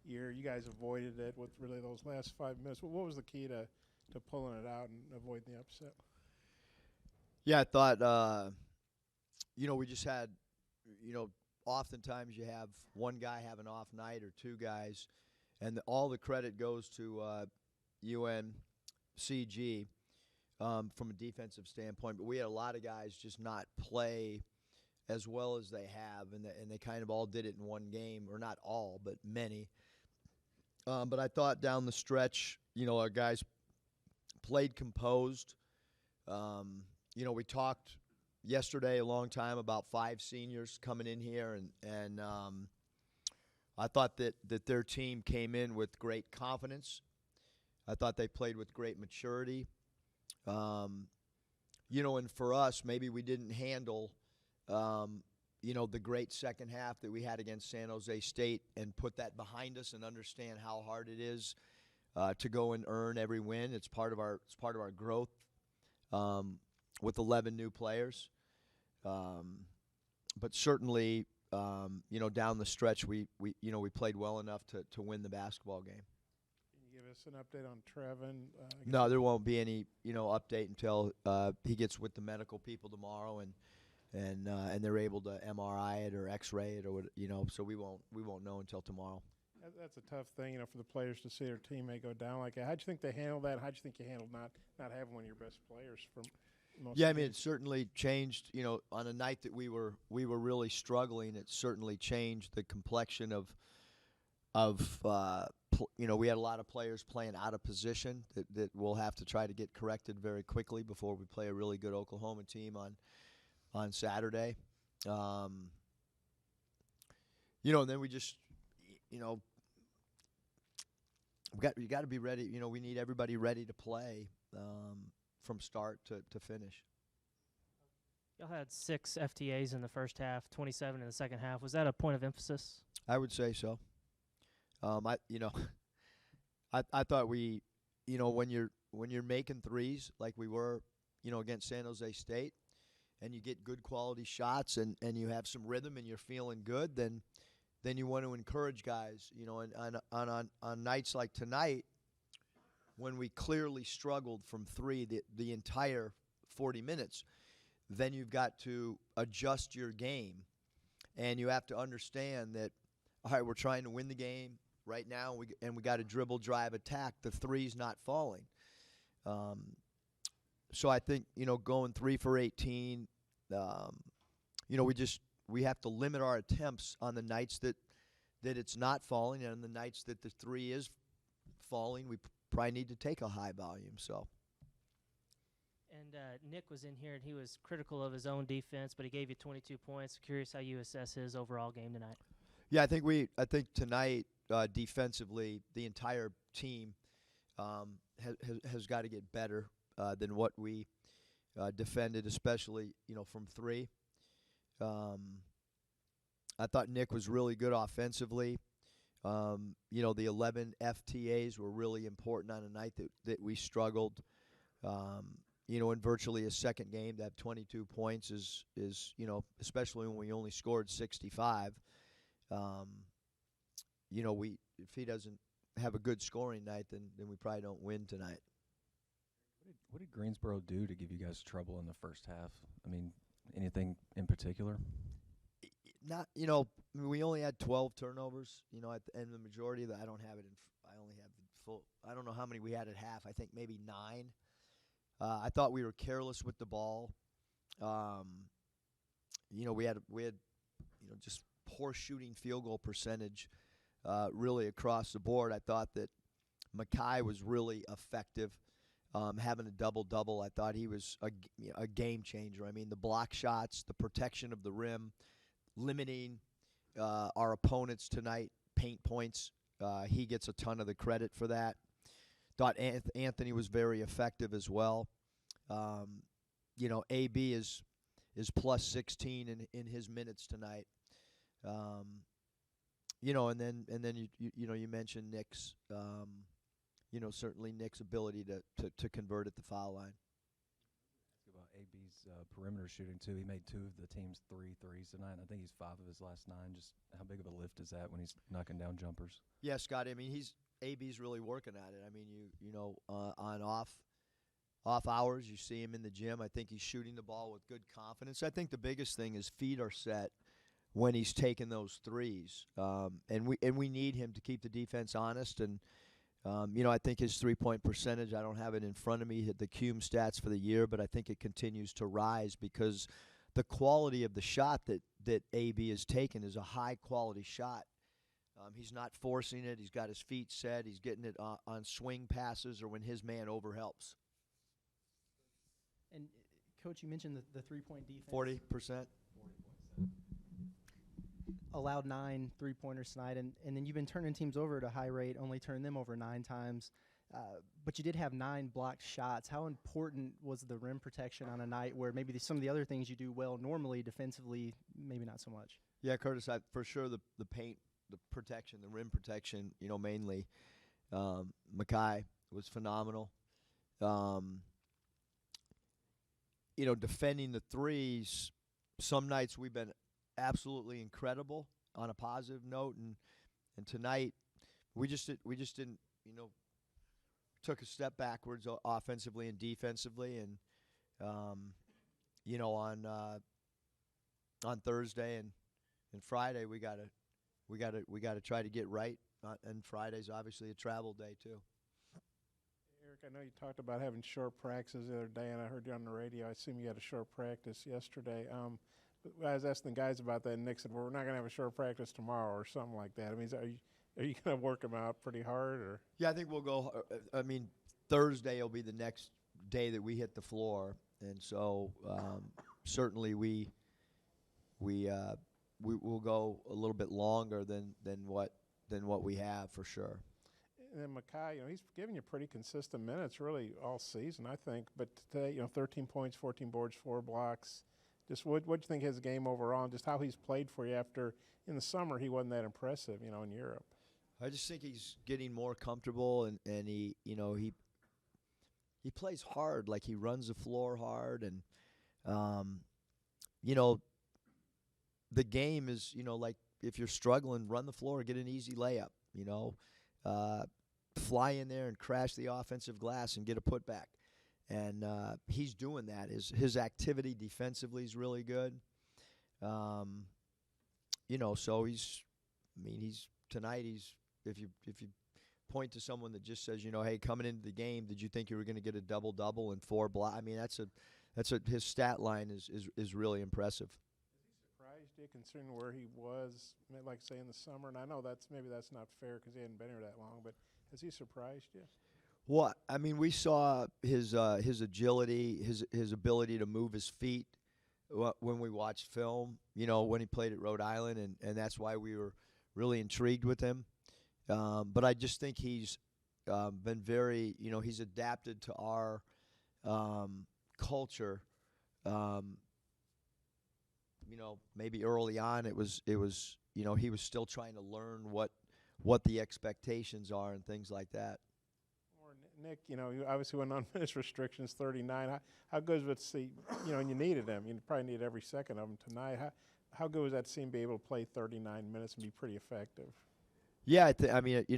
year. You guys avoided it with really those last 5 minutes. What was the key to pulling it out and avoiding the upset? Yeah, I thought, we just had, oftentimes you have one guy have an off night or two guys, and all the credit goes to UNCG from a defensive standpoint. But we had a lot of guys just not play as well as they have, and they kind of all did it in one game, or not all, but many. But I thought down the stretch, our guys played composed. We talked yesterday a long time about 5 seniors coming in here, and I thought that their team came in with great confidence. I thought they played with great maturity. And for us, maybe we didn't handle, the great second half that we had against San Jose State and put that behind us and understand how hard it is to go and earn every win. It's part of our growth with 11 new players. But certainly, down the stretch, we played well enough to win the basketball game. Can you give us an update on Trevin? No, there won't be any update until he gets with the medical people tomorrow and they're able to MRI it or X-ray it, or what, so we won't know until tomorrow. That's a tough thing, for the players to see their teammate go down like that. How'd you think they handled that? How'd you think you handled not having one of your best players from most? Yeah, I mean, it certainly changed. On a night that we were really struggling, it certainly changed the complexion of we had a lot of players playing out of position that we'll have to try to get corrected very quickly before we play a really good Oklahoma team on Saturday. And then we just, you got to be ready. We need everybody ready to play from start to finish. Y'all had 6 FTAs in the first half, 27 in the second half. Was that a point of emphasis? I would say so. I thought we, when you're making threes like we were, against San Jose State, and you get good quality shots and you have some rhythm and you're feeling good, then you want to encourage guys, and on nights like tonight, when we clearly struggled from 3 the entire 40 minutes, then you've got to adjust your game, and you have to understand that, all right, we're trying to win the game right now, and we got to dribble, drive, attack. The three's not falling. So I think, going 3 for 18, we have to limit our attempts on the nights that it's not falling, and on the nights that the 3 is falling, we probably need to take a high volume. So. And Nick was in here, and he was critical of his own defense, but he gave you 22 points. Curious how you assess his overall game tonight. Yeah, I think tonight defensively, the entire team has got to get better than what we defended, especially from 3. I thought Nick was really good offensively. The 11 FTAs were really important on a night that we struggled. In virtually a second game to have 22 points is especially when we only scored 65. If he doesn't have a good scoring night, then we probably don't win tonight. What did Greensboro do to give you guys trouble in the first half? I mean, anything in particular? Not, we only had 12 turnovers, and the majority of that, I only have the full. I don't know how many we had at half. I think maybe 9. I thought we were careless with the ball. We had just poor shooting field goal percentage really across the board. I thought that Mackay was really effective, having a double-double. I thought he was a game changer. I mean, the block shots, the protection of the rim, limiting our opponents tonight, paint points. He gets a ton of the credit for that. Thought Anthony was very effective as well. AB is plus 16 in his minutes tonight. And then you mentioned Nick's, certainly Nick's ability to convert at the foul line. About AB's perimeter shooting too. He made 2 of the team's 3 threes tonight. And I think he's 5 of his last 9. Just how big of a lift is that when he's knocking down jumpers? Yeah, Scott. I mean, AB's really working at it. I mean, on off hours, you see him in the gym. I think he's shooting the ball with good confidence. I think the biggest thing is feet are set when he's taking those threes, and we need him to keep the defense honest. And I think his 3-point percentage, I don't have it in front of me, hit the CUME stats for the year, but I think it continues to rise because the quality of the shot that AB has taken is a high-quality shot. He's not forcing it. He's got his feet set. He's getting it on swing passes or when his man overhelps. And, Coach, you mentioned the 3-point defense. 40%. Allowed 9 3-pointers tonight, and then you've been turning teams over at a high rate, only turned them over 9 times. But you did have 9 blocked shots. How important was the rim protection on a night where maybe some of the other things you do well normally defensively, maybe not so much? Yeah, Curtis, for sure the paint, the protection, the rim protection, mainly. Makai was phenomenal. Defending the threes, some nights we've been absolutely incredible on a positive note, and tonight we just didn't took a step backwards offensively and defensively, and on Thursday and Friday we gotta try to get right, and Friday's obviously a travel day too. Eric, I know you talked about having short practices the other day, and I heard you on the radio. I assume you had a short practice yesterday. I was asking the guys about that, and Nick said, well, we're not going to have a short practice tomorrow or something like that. I mean, are you going to work them out pretty hard? Or? Yeah, I think we'll go. Thursday will be the next day that we hit the floor, and so certainly we will go a little bit longer than what we have for sure. And then Makai, he's giving you pretty consistent minutes really all season, I think. But today, 13 points, 14 boards, 4 blocks. Just what do you think his game overall, and just how he's played for you after in the summer he wasn't that impressive, in Europe? I just think he's getting more comfortable, and he plays hard, like he runs the floor hard, and the game is like if you're struggling, run the floor, get an easy layup, fly in there and crash the offensive glass and get a putback. And he's doing that. His activity defensively is really good. So he's tonight. If you point to someone that just says, hey, coming into the game, did you think you were going to get a double and 4 blocks? I mean, his stat line is really impressive. Has he surprised you considering where he was, like say in the summer? And I know that's not fair because he hadn't been here that long, but has he surprised you? Well, I mean, we saw his agility, his ability to move his feet when we watched film, when he played at Rhode Island, and that's why we were really intrigued with him. But I just think he's been very, he's adapted to our culture. Maybe early on it was he was still trying to learn what the expectations are and things like that. Nick, you obviously went on minutes restrictions, 39. How good was it to see, and you needed them. You probably needed every second of them tonight. How good was that to see him be able to play 39 minutes and be pretty effective? Yeah,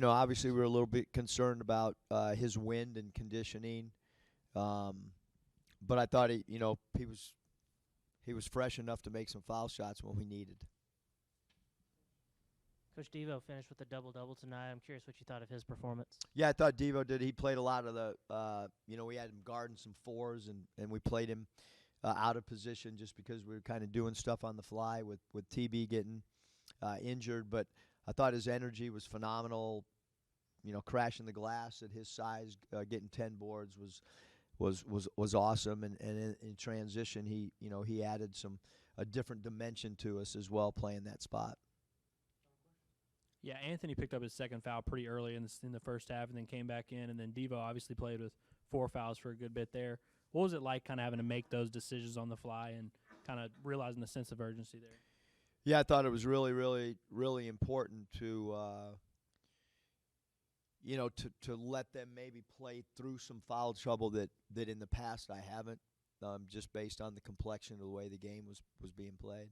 obviously we were a little bit concerned about his wind and conditioning, but I thought he was fresh enough to make some foul shots when we needed. Coach Devo finished with a double-double tonight. I'm curious what you thought of his performance. Yeah, I thought Devo did. He played a lot of the, we had him guarding some 4s, and we played him out of position just because we were kind of doing stuff on the fly with TB getting injured. But I thought his energy was phenomenal. Crashing the glass at his size, getting 10 boards was awesome. And in transition, he added a different dimension to us as well, playing that spot. Yeah, Anthony picked up his second foul pretty early in the first half and then came back in. And then Devo obviously played with 4 fouls for a good bit there. What was it like kind of having to make those decisions on the fly and kind of realizing the sense of urgency there? Yeah, I thought it was really, really, really important to let them maybe play through some foul trouble that in the past I haven't just based on the complexion of the way the game was being played.